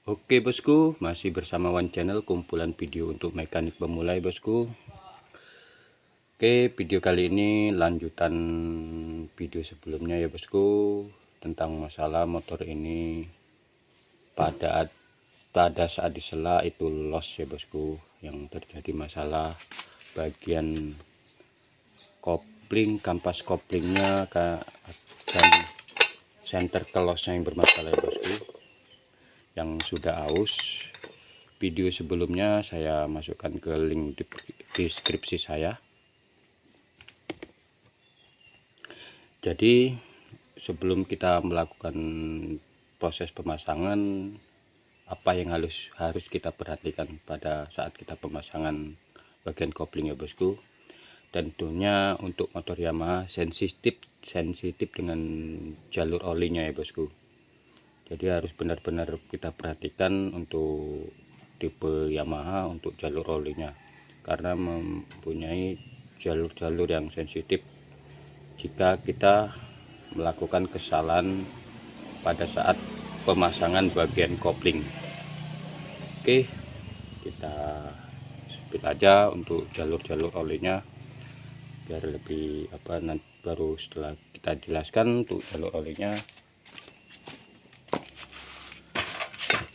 Oke bosku, masih bersama One Channel, kumpulan video untuk mekanik pemula ya bosku. Oke, video kali ini lanjutan video sebelumnya ya bosku, tentang masalah motor ini pada saat disela itu loss ya bosku, yang terjadi masalah bagian kopling, kampas koplingnya dan center kelosnya yang bermasalah ya bosku, yang sudah aus. Video sebelumnya saya masukkan ke link deskripsi saya. Jadi sebelum kita melakukan proses pemasangan, apa yang harus kita perhatikan pada saat kita pemasangan bagian kopling ya bosku. Tentunya untuk motor Yamaha sensitif dengan jalur olinya ya bosku. Jadi harus benar-benar kita perhatikan untuk tipe Yamaha untuk jalur olinya, karena mempunyai jalur-jalur yang sensitif jika kita melakukan kesalahan pada saat pemasangan bagian kopling. Oke, kita speed aja untuk jalur-jalur olinya biar lebih nanti baru setelah kita jelaskan untuk jalur olinya.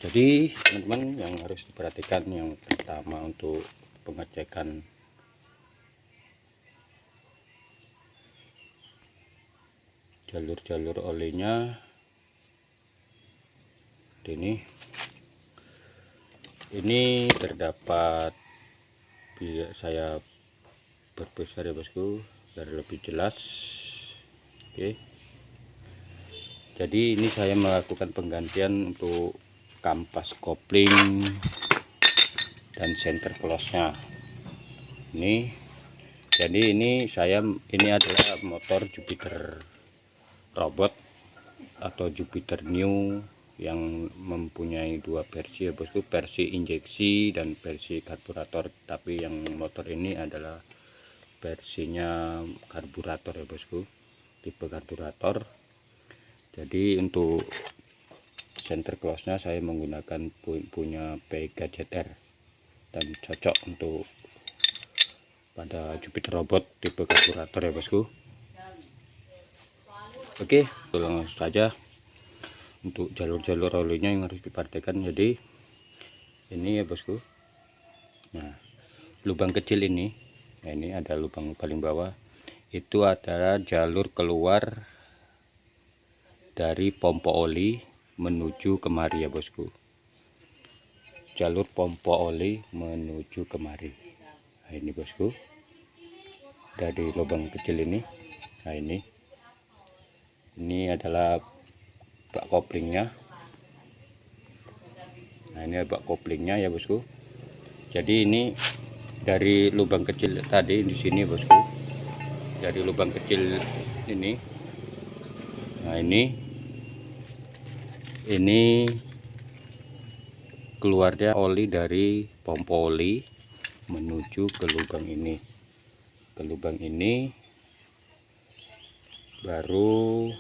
Jadi teman-teman yang harus diperhatikan, yang pertama untuk pengecekan jalur-jalur olinya ini terdapat, biar saya berbesar ya bosku biar lebih jelas. Oke, jadi ini saya melakukan penggantian untuk kampas kopling dan center close-nya ini. Jadi ini adalah motor Jupiter robot atau Jupiter new yang mempunyai dua versi ya bosku, versi injeksi dan versi karburator. Tapi yang motor ini adalah versinya karburator ya bosku, tipe karburator. Jadi untuk center close-nya saya menggunakan punya Vega ZR dan cocok untuk pada Jupiter robot tipe karburator ya bosku. Oke, langsung saja untuk jalur-jalur olinya yang harus diperhatikan. Jadi ini ya bosku, nah lubang kecil ini, nah ini ada lubang paling bawah, itu adalah jalur keluar dari pompa oli menuju kemari ya bosku, jalur pompa oli menuju kemari. Nah ini bosku, dari lubang kecil ini. Nah ini adalah bak koplingnya. Nah ini bak koplingnya ya bosku. Jadi ini dari lubang kecil tadi di sini bosku, dari lubang kecil ini. Nah ini keluarnya oli dari pompa oli menuju ke lubang ini, baru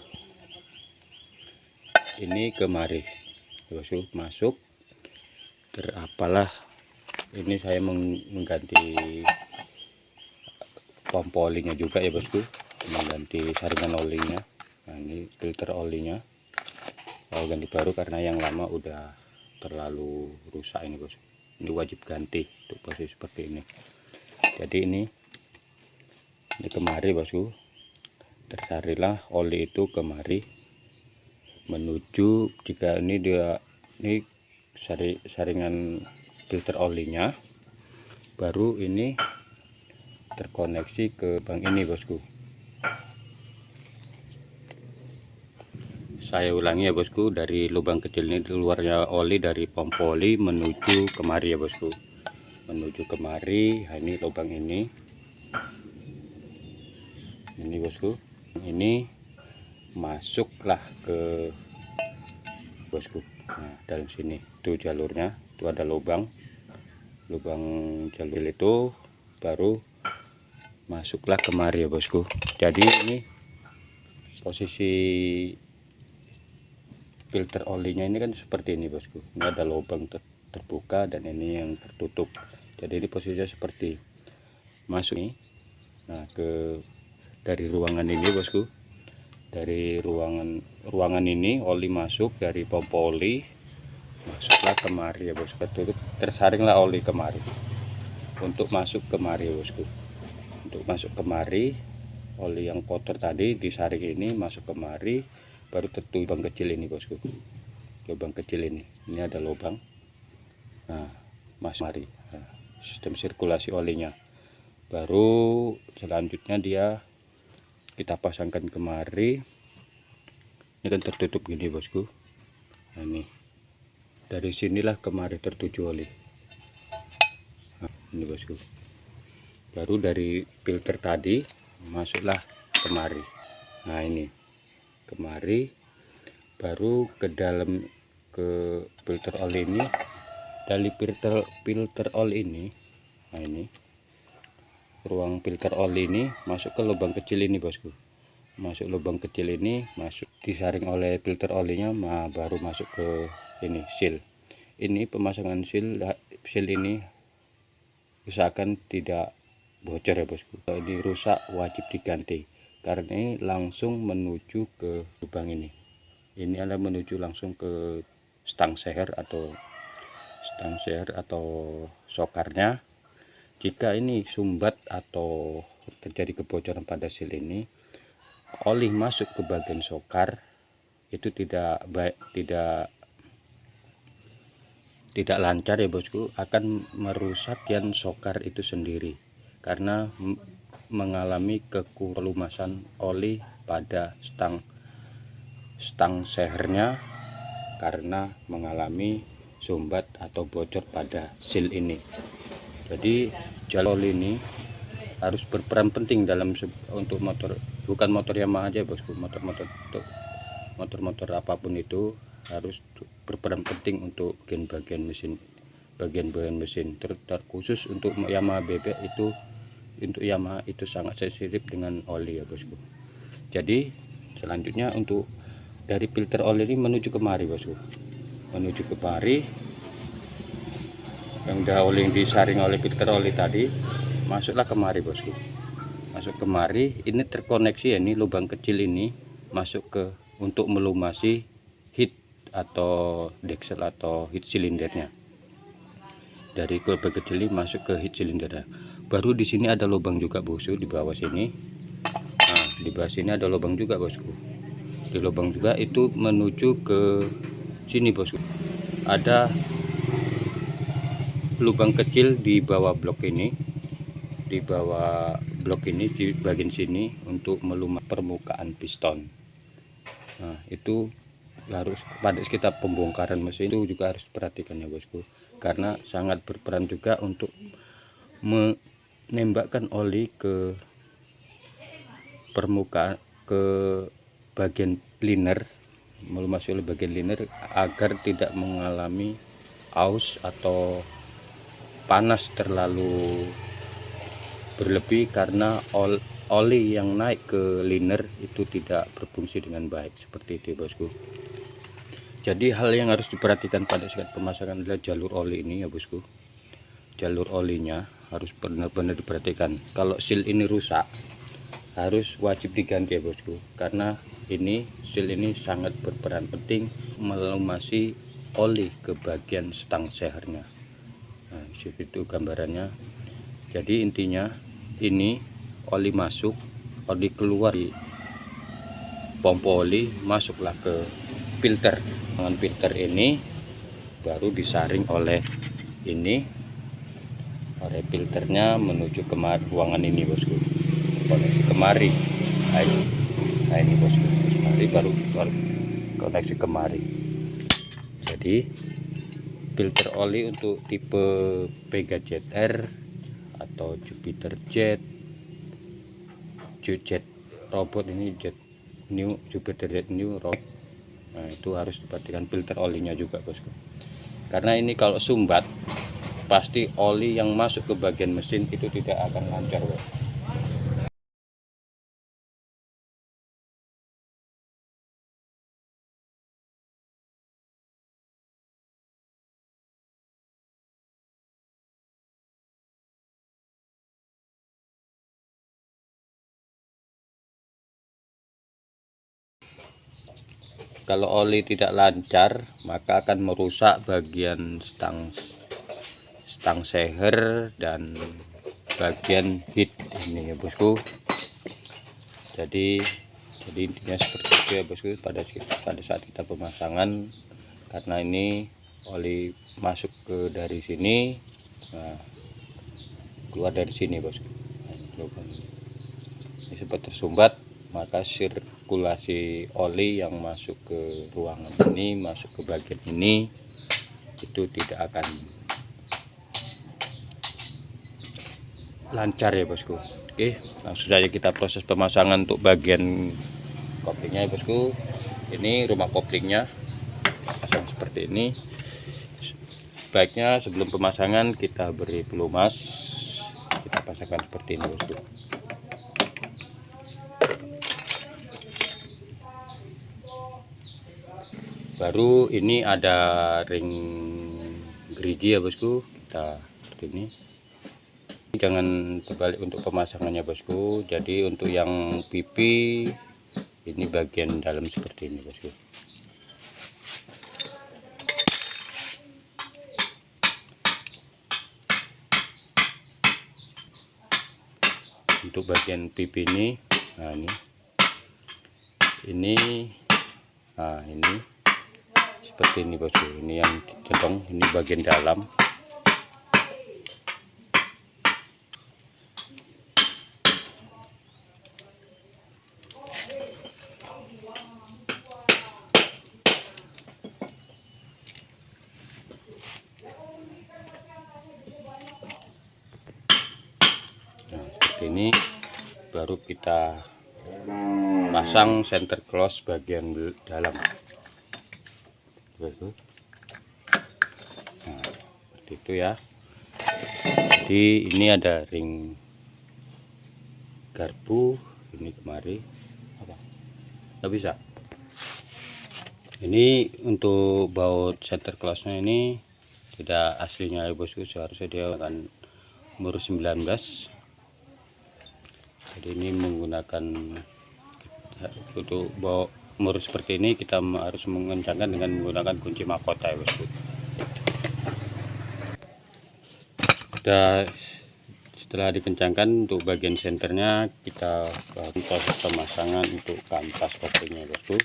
ini kemari bosku, masuk. Terapalah ini saya mengganti pompa olinya juga ya bosku, mengganti saringan olinya. Nah ini filter olinya saya ganti baru karena yang lama udah terlalu rusak ini bos. Ini wajib ganti untuk posisi seperti ini. Jadi ini kemari bosku, tersarilah oli itu kemari menuju, jika ini saringan filter olinya, baru ini terkoneksi ke bank ini bosku. Saya ulangi ya bosku, dari lubang kecil ini keluarnya oli dari pompa oli menuju kemari ya bosku, menuju kemari. Nah ini lubang ini bosku, ini masuklah ke bosku. Nah dalam sini tuh jalurnya, itu ada lubang jalur itu, baru masuklah kemari ya bosku. Jadi ini posisi filter olinya ini kan seperti ini bosku, ini ada lubang terbuka dan ini yang tertutup. Jadi ini posisinya seperti masuk nih, nah dari ruangan ini bosku, dari ruangan ini oli masuk dari pompa oli, masuklah kemari ya bosku, tertutup, tersaringlah oli kemari untuk masuk kemari ya bosku. Untuk masuk kemari, oli yang kotor tadi disaring ini masuk kemari, baru tertutup lubang kecil ini bosku, lubang kecil ini ada lubang, nah masuk kemari. Nah, sistem sirkulasi olinya, baru selanjutnya kita pasangkan kemari. Ini kan tertutup gini bosku, nah ini dari sinilah kemari tertuju oli. Nah, ini bosku, baru dari filter tadi masuklah kemari. Nah ini kemari, baru ke dalam, ke filter oli ini. Dari filter oli ini, nah ini ruang filter oli ini masuk ke lubang kecil ini bosku, masuk lubang kecil ini, masuk disaring oleh filter olinya, baru masuk ke ini seal. Ini pemasangan seal ini usahakan tidak bocor ya bosku. Kalau ini rusak wajib diganti, karena ini langsung menuju ke lubang ini. Ini adalah menuju langsung ke stang seher atau sokarnya. Jika ini sumbat atau terjadi kebocoran pada seal ini, oli masuk ke bagian sokar, itu tidak baik, tidak lancar ya bosku, akan merusak yang sokar itu sendiri, karena mengalami kelumasan oli pada stang sehernya, karena mengalami sumbat atau bocor pada seal ini. Jadi jalur oli ini harus berperan penting dalam untuk motor, bukan motor Yamaha aja bosku, motor apapun itu harus berperan penting untuk bagian mesin, bagian mesin, terkhusus untuk Yamaha bebek itu. Untuk Yamaha itu sangat sensitif dengan oli ya bosku. Jadi selanjutnya untuk dari filter oli ini menuju kemari bosku, menuju kemari, yang udah oli yang disaring oleh filter oli tadi, masuklah kemari bosku, masuk kemari. Ini terkoneksi ya, ini lubang kecil ini masuk ke untuk melumasi heat atau deksel atau heat silindernya. Dari lubang kecil ini masuk ke heat silindernya. Baru di sini ada lubang juga bosku, di bawah sini. Nah di bawah sini ada lubang juga bosku, di lubang juga itu menuju ke sini bosku. Ada lubang kecil di bawah blok ini, di bawah blok ini, di bagian sini untuk melumasi permukaan piston. Nah itu harus pada kita pembongkaran mesin itu juga harus diperhatikan ya bosku, karena sangat berperan juga untuk menembakkan oli ke permukaan, ke bagian liner, melumasi oleh bagian liner agar tidak mengalami aus atau panas terlalu berlebih, karena oli yang naik ke liner itu tidak berfungsi dengan baik, seperti itu bosku. Jadi hal yang harus diperhatikan pada saat pemasangan adalah jalur oli ini ya bosku. Jalur olinya harus benar-benar diperhatikan. Kalau seal ini rusak, harus wajib diganti ya bosku, karena ini seal ini sangat berperan penting melumasi oli ke bagian stang sehernya. Nah itu gambarannya. Jadi intinya ini oli masuk, oli keluar di pompa oli, masuklah ke filter. Dengan filter ini baru disaring oleh ini, oleh filternya menuju ke ruangan ini bosku, kemari. Nah ini bosku, kemari, baru koneksi kemari. Jadi filter oli untuk tipe Vega Jet R atau Jupiter Jet robot, ini Jet New, Jupiter Jet New robot. Nah itu harus diperhatikan filter olinya juga bosku, karena ini kalau sumbat pasti oli yang masuk ke bagian mesin itu tidak akan lancar bos. kalau oli tidak lancar maka akan merusak bagian stang seher dan bagian head ini ya bosku. Jadi intinya seperti itu ya bosku pada saat kita pemasangan, karena ini oli masuk ke dari sini, nah, keluar dari sini bosku. Ini sempat tersumbat, maka sirkulasi oli yang masuk ke ruangan ini, masuk ke bagian ini, itu tidak akan lancar ya bosku. Oke, langsung saja kita proses pemasangan untuk bagian koplingnya ya bosku. Ini rumah koplingnya pasang seperti ini. Baiknya sebelum pemasangan kita beri pelumas, kita pasangkan seperti ini bosku. Baru ini ada ring gerigi ya bosku, kita seperti ini. Jangan terbalik untuk pemasangannya bosku. Jadi untuk yang pipi ini bagian dalam seperti ini bosku. Untuk bagian pipi ini, nah ini seperti ini bosku. Ini yang centong, ini bagian dalam. Ini baru kita pasang center close bagian dalam. Nah, seperti itu ya. Jadi ini ada ring garpu ini kemari apa nggak bisa. Ini untuk baut center close nya ini tidak aslinya ya bosku, seharusnya dia akan umur 19. Jadi ini menggunakan untuk bawa umur seperti ini, kita harus mengencangkan dengan menggunakan kunci mahkota ya bosku. Setelah dikencangkan untuk bagian senternya, kita proses pemasangan untuk kampas koplingnya bosku.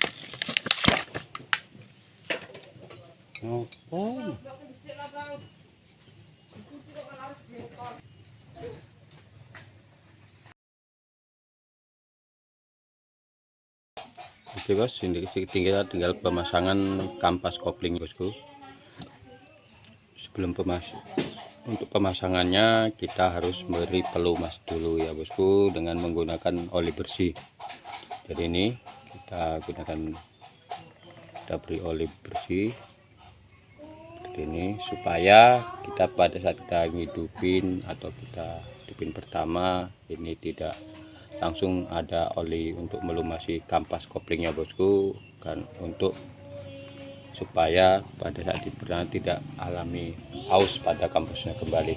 Oke bos, ini tinggal pemasangan kampas kopling bosku. Sebelum untuk pemasangannya kita harus beri pelumas dulu ya bosku dengan menggunakan oli bersih. Jadi ini kita beri oli bersih seperti ini, supaya kita pada saat kita ngidupin atau kita hidupin pertama ini tidak langsung ada oli untuk melumasi kampas koplingnya bosku, kan untuk supaya pada saat diberi tidak alami aus pada kampasnya kembali,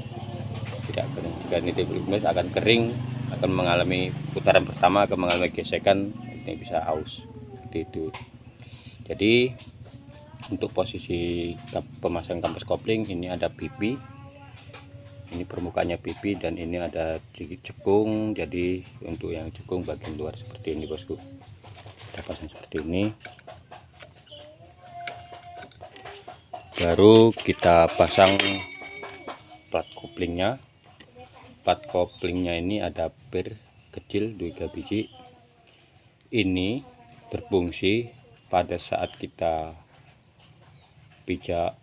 tidak kering. Dan itu akan kering, akan mengalami putaran pertama, akan mengalami gesekan, ini bisa aus seperti itu. Jadi untuk posisi pemasangan kampas kopling ini ada pipi, ini permukaannya pipi, dan ini ada sedikit cekung. Jadi untuk yang cekung bagian luar seperti ini bosku, kita pasang seperti ini. Baru kita pasang plat koplingnya. Plat koplingnya ini ada per kecil 3 biji. Ini berfungsi pada saat kita pijak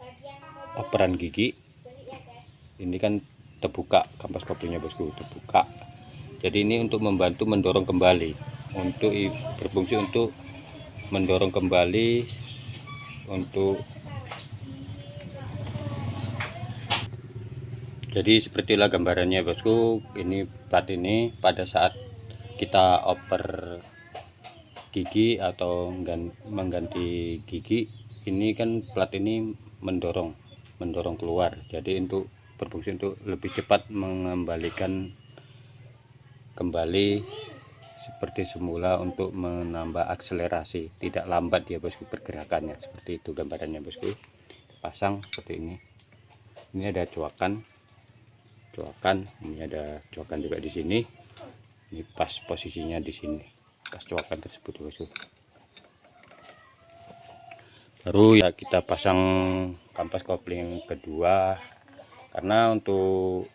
operan gigi. Ini kan terbuka kampas koplingnya bosku, terbuka. Jadi ini untuk membantu mendorong kembali, untuk berfungsi untuk mendorong kembali untuk. Jadi sepertilah gambarannya bosku. Ini plat ini pada saat kita oper gigi atau mengganti gigi, ini kan plat ini mendorong keluar. Jadi untuk berfungsi untuk lebih cepat mengembalikan kembali seperti semula untuk menambah akselerasi, tidak lambat dia bosku pergerakannya. Seperti itu gambarannya bosku. Pasang seperti ini. Ini ada coakan, ini ada coakan juga di sini. Ini pas posisinya di sini, pas coakan tersebut bosku. Baru ya kita pasang kampas kopling kedua, karena untuk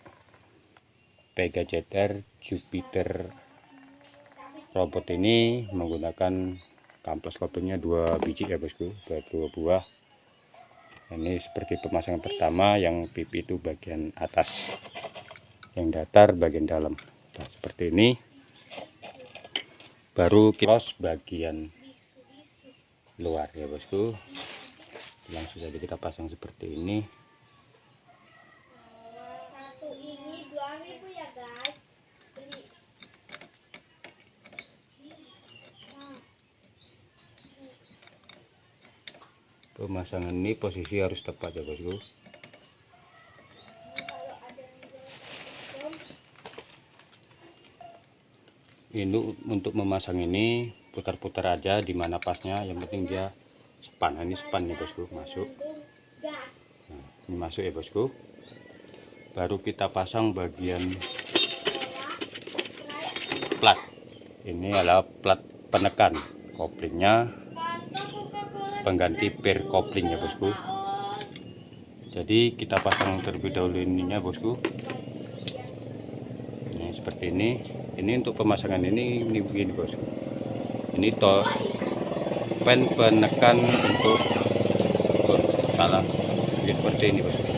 Pega ZR Jupiter robot ini menggunakan kampas koplingnya 2 biji ya bosku, 2 buah. Ini seperti pemasangan pertama, yang pipi itu bagian atas, yang datar bagian dalam. Nah, seperti ini. Baru close bagian luar ya bosku. Langsung saja kita pasang seperti ini. Satu ini 2.000 ya guys. Beli. Pemasangan ini posisi harus tepat ya bosku. Ini untuk memasang ini putar-putar aja di mana pasnya, yang penting dia span. Ini span nih bosku, masuk. Nah, ini masuk ya bosku. Baru kita pasang bagian plat. Ini adalah plat penekan koplingnya, pengganti per kopling ya bosku. Jadi kita pasang terlebih dahulu ininya bosku. Ini seperti ini. Ini untuk pemasangan ini begini bosku. Ini pen penekan untuk salah seperti ini bosku.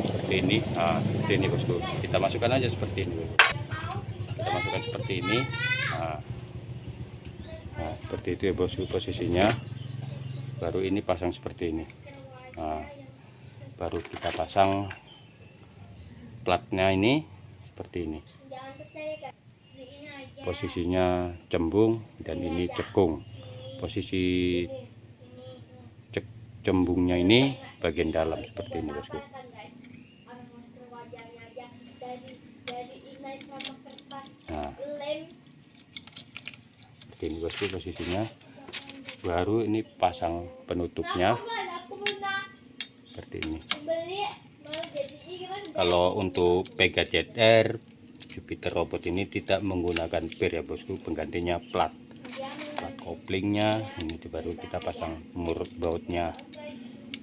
Seperti ini. Nah, seperti ini bosku. Kita masukkan aja seperti ini bosku. Kita masukkan seperti ini. Nah, seperti itu ya bosku posisinya. Baru ini pasang seperti ini. Nah, baru kita pasang platnya ini seperti ini. Posisinya cembung dan ini cekung. Posisi cembungnya ini bagian dalam seperti ini bosku. Nah, seperti ini bosku posisinya. Baru ini pasang penutupnya seperti ini. Kalau untuk Pega ZR Jupiter robot ini tidak menggunakan per ya bosku, penggantinya plat koplingnya. Ini baru kita pasang murut bautnya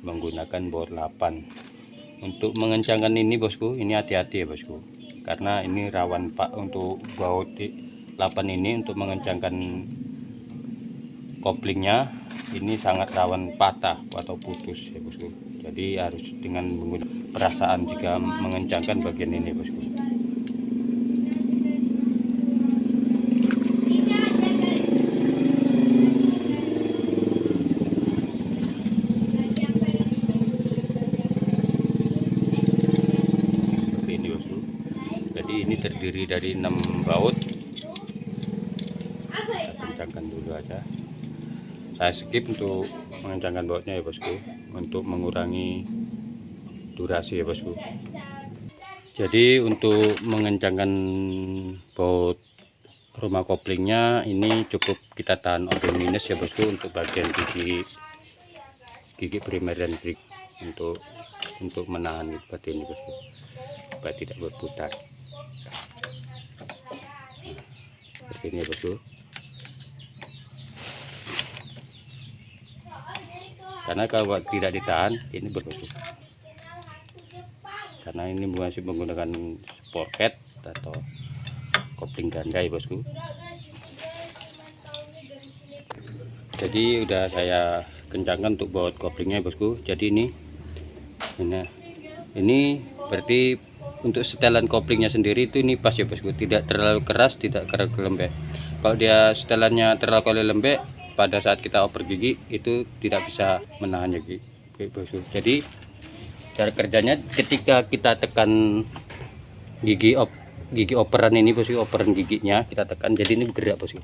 menggunakan baut 8. Untuk mengencangkan ini bosku, ini hati-hati ya bosku, karena ini rawan pak untuk baut 8 ini. Untuk mengencangkan koplingnya ini sangat rawan patah atau putus ya bosku. Jadi harus dengan menggunakan perasaan jika mengencangkan bagian ini bosku. Seperti ini bosku. Jadi ini terdiri dari 6 baut. Kita kencangkan dulu aja. Saya skip untuk mengencangkan bautnya ya bosku, untuk mengurangi durasi ya bosku. Jadi untuk mengencangkan baut rumah koplingnya ini cukup kita tahan obeng minus ya bosku, untuk bagian gigi primer dan gigi untuk menahan seperti ini bosku, supaya tidak berputar. Nah, seperti ini ya bosku. Karena kalau tidak ditahan ini berbosku, karena ini masih menggunakan sporket atau kopling ganda ya bosku. Jadi udah saya kencangkan untuk baut koplingnya bosku. Jadi ini berarti untuk setelan koplingnya sendiri itu ini pas ya bosku, tidak terlalu keras, tidak terlalu lembek. Kalau dia setelannya terlalu lembek, pada saat kita oper gigi itu tidak bisa menahan gigi bosku. Jadi cara kerjanya ketika kita tekan gigi operan ini bosku, operan giginya kita tekan, jadi ini bergerak bosku.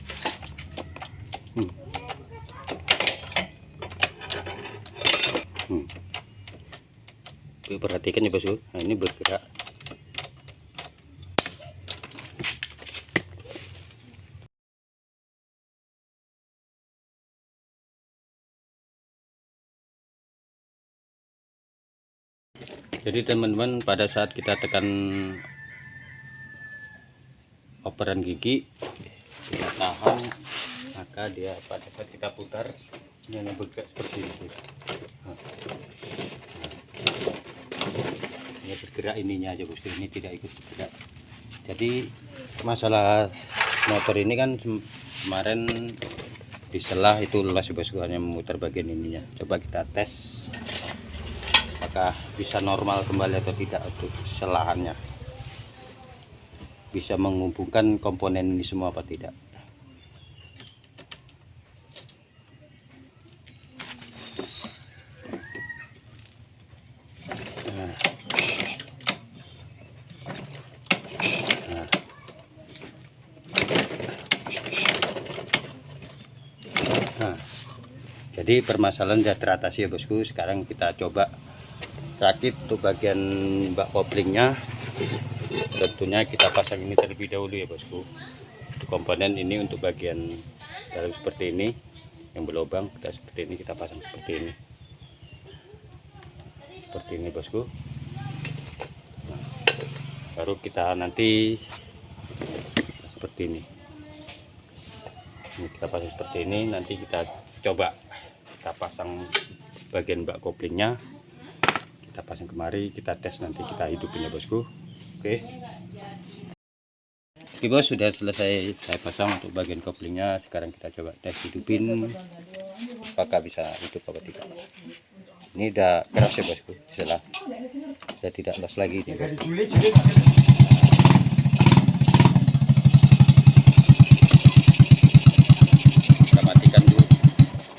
Perhatikan ya bosku. Nah, ini bergerak. Jadi teman-teman, pada saat kita tekan operan gigi, kita tahan, maka dia pada saat kita putar ini hanya bergerak seperti ini. Ini bergerak ininya aja bosku, ini tidak ikut bergerak. Jadi masalah motor ini kan kemarin di selah itu lelas bosku, hanya memutar bagian ininya. Coba kita tes apakah bisa normal kembali atau tidak untuk selahannya, bisa menghubungkan komponen ini semua apa tidak. Nah, jadi permasalahan sudah teratasi ya bosku. Sekarang kita coba rakit untuk bagian bak koplingnya. Tentunya kita pasang ini terlebih dahulu ya bosku. Untuk komponen ini untuk bagian dalam seperti ini yang berlubang, kita seperti ini, kita pasang seperti ini. Seperti ini bosku. Nah, baru kita nanti seperti ini. Ini kita pasang seperti ini, nanti kita coba kita pasang bagian bak koplingnya, kita pasang kemari, kita tes, nanti kita hidupin ya bosku. Oke bos, sudah selesai saya pasang untuk bagian koplingnya. Sekarang kita coba tes hidupin apakah bisa hidup apa tidak. Ini udah keras ya bosku, sudah tidak los lagi ini,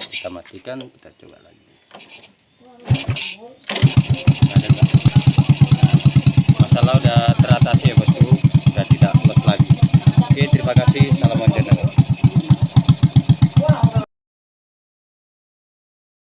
kita matikan, kita coba lagi. Ada enggak? Masalah udah teratasi ya bos.